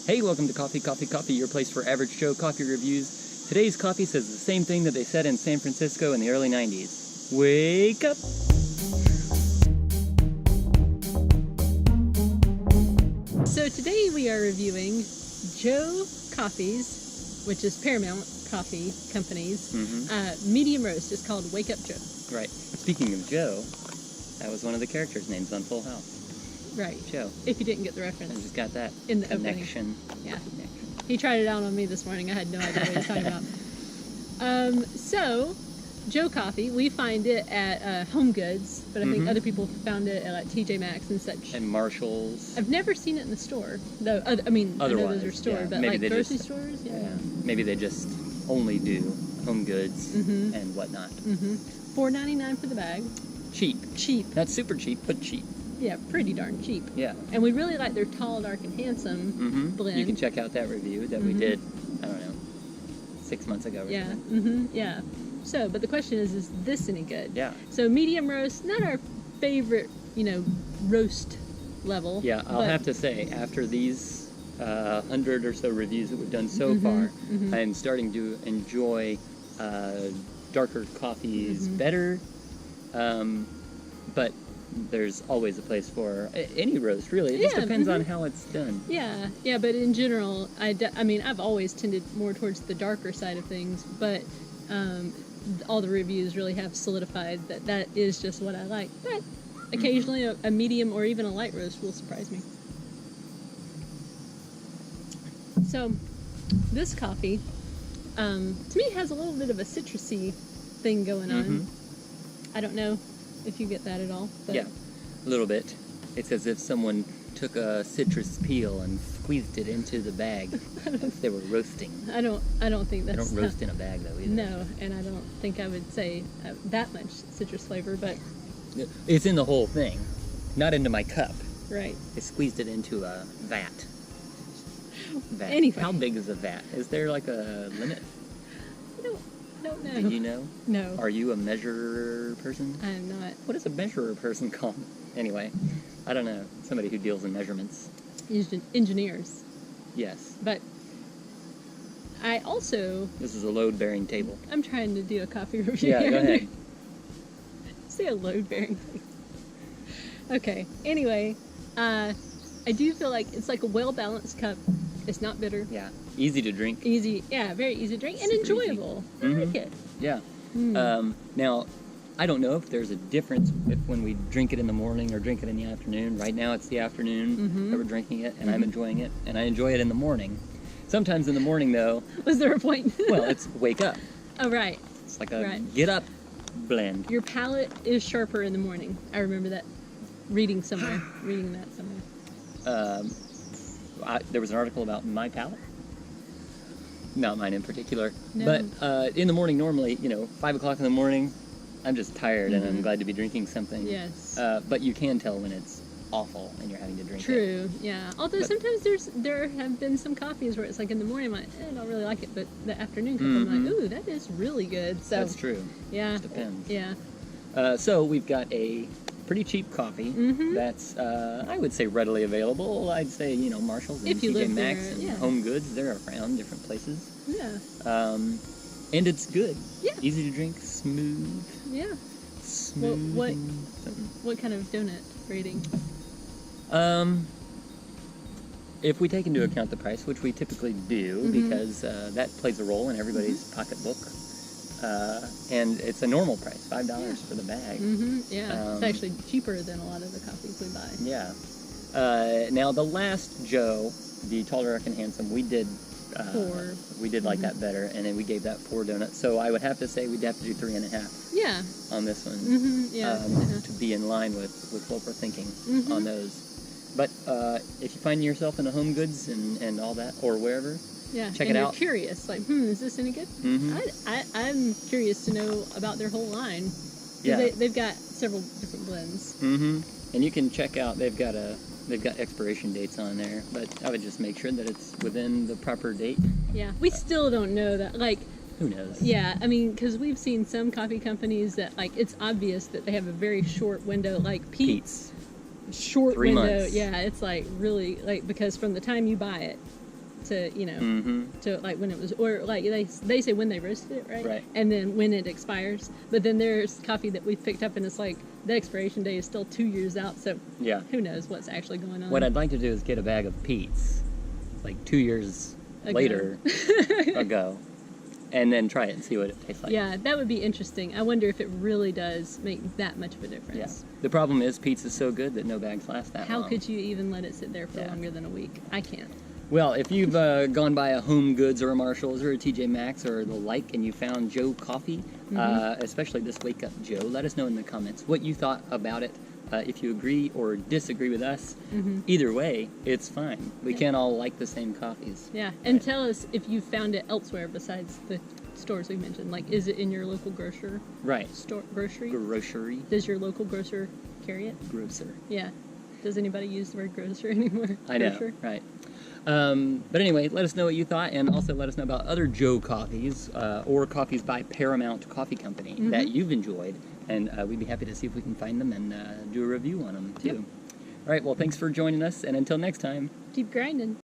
Hey, welcome to Coffee, Coffee, Coffee, your place for average Joe coffee reviews. Today's coffee says the same thing that they said in San Francisco in the early 90s. Wake up! So today we are reviewing Joe Coffee's, which is Paramount Coffee Company's, medium roast. It's called Wake Up Joe. Right. Speaking of Joe, that was one of the characters' names on Full House. Right. Joe. If you didn't get the reference. I just got that. In the connection. Opening. Yeah. He tried it out on me this morning. I had no idea what he was talking about. So, Joe Coffee, we find it at Home Goods, but I think other people found it at like TJ Maxx and such. And Marshall's. I've never seen it in the store. Though, I mean, I know those are stores, but maybe like grocery stores? Yeah. Maybe they just only do Home Goods and whatnot. $4.99 for the bag. Cheap. Cheap. Not super cheap, but cheap. Yeah, pretty darn cheap. Yeah. And we really like their tall, dark, and handsome blend. You can check out that review that we did, I don't know, 6 months ago or something. Yeah. So, but the question is this any good? Yeah. So medium roast, not our favorite, roast level. Yeah, I'll have to say, after these 100 or so reviews that we've done so far, I am starting to enjoy darker coffees better, but there's always a place for any roast, really. It just depends on how it's done. Yeah, but in general, I mean, I've always tended more towards the darker side of things, but all the reviews really have solidified that is just what I like. But occasionally a medium or even a light roast will surprise me. So this coffee, to me, has a little bit of a citrusy thing going on. I don't know if you get that at all. But yeah, a little bit. It's as if someone took a citrus peel and squeezed it into the bag as they were roasting. I don't think that's... They don't roast in a bag, though, either. No, and I don't think I would say that much citrus flavor, but... It's in the whole thing, not into my cup. Right. They squeezed it into a vat. Anyway. How big is a vat? Is there, like, a limit? I don't know. Do you know? No. Are you a measurer person? I am not. What is a measurer person called? Anyway, I don't know. Somebody who deals in measurements. Engineers. Yes. But I also... This is a load-bearing table. I'm trying to do a coffee review. Yeah, go ahead. Say a load-bearing thing. Okay. Anyway, I do feel like it's like a well-balanced cup. It's not bitter. Yeah. Easy to drink. Easy. Yeah, very easy to drink. Super and enjoyable. I like it. Yeah. Now, I don't know if there's a difference when we drink it in the morning or drink it in the afternoon. Right now it's the afternoon that we're drinking it, and I'm enjoying it, and I enjoy it in the morning. Sometimes in the morning, though... Was there a point? Well, it's wake up. Oh, right. It's like a get up blend. Your palate is sharper in the morning. I remember that. Reading that somewhere. There was an article about my palate. Not mine in particular. No. But in the morning, normally, 5 o'clock in the morning, I'm just tired and I'm glad to be drinking something. Yes. But you can tell when it's awful and you're having to drink it. True, yeah. Although sometimes there have been some coffees where it's like in the morning I'm like, I don't really like it, but the afternoon cup I'm like, ooh, that is really good. So that's true. Yeah. It depends. Yeah. So we've got a pretty cheap coffee that's, I would say, readily available. I'd say, Marshall's and TJ Maxx and Home Goods, they're around different places. Yeah. And it's good. Yeah. Easy to drink, smooth. Yeah. Smooth. What kind of donut rating? If we take into account the price, which we typically do, because that plays a role in everybody's pocketbook, and it's a normal price, $5 for the bag. Yeah, it's actually cheaper than a lot of the coffees we buy. Yeah. Now the last Joe, the tall, dark, and handsome, we did 4. We did like that better, and then we gave that 4 donuts. So I would have to say we'd have to do 3.5. Yeah. On this one. To be in line with what we're thinking on those. But if you find yourself in the Home Goods and all that, or wherever, check it out. You're curious, like, is this any good? I'm curious to know about their whole line. Yeah. They've got several different blends. And you can check out, they've got expiration dates on there, but I would just make sure that it's within the proper date. Yeah, we still don't know that, like... Who knows? Yeah, I mean, because we've seen some coffee companies that, like, it's obvious that they have a very short window, like Pete's. Short 3 window. months. Yeah, it's like really, like, because from the time you buy it to, Mm-hmm. to like when it was, or like they say when they roasted it, right? Right. And then when it expires. But then there's coffee that we picked up and it's like the expiration date is still 2 years out. So Yeah. who knows what's actually going on. What I'd like to do is get a bag of Pete's, like 2 years later ago, and then try it and see what it tastes like. Yeah, that would be interesting. I wonder if it really does make that much of a difference. Yeah. The problem is Pete's is so good that no bags last that long. How could you even let it sit there for longer than a week? I can't. Well, if you've gone by a Home Goods or a Marshall's or a TJ Maxx or the like and you found Joe coffee, especially this Wake Up Joe, let us know in the comments what you thought about it. If you agree or disagree with us, either way, it's fine. We can't all like the same coffees. Yeah, and tell us if you found it elsewhere besides the stores we mentioned. Like, is it in your local grocery? Grocery. Does your local grocer carry it? Grocer. Yeah. Does anybody use the word grocer anymore? I know, Grocer? right. But anyway, let us know what you thought, and also let us know about other Joe coffees or coffees by Paramount Coffee Company that you've enjoyed, and we'd be happy to see if we can find them and do a review on them too. Yep. All right, well, thanks for joining us, and until next time, Keep grinding.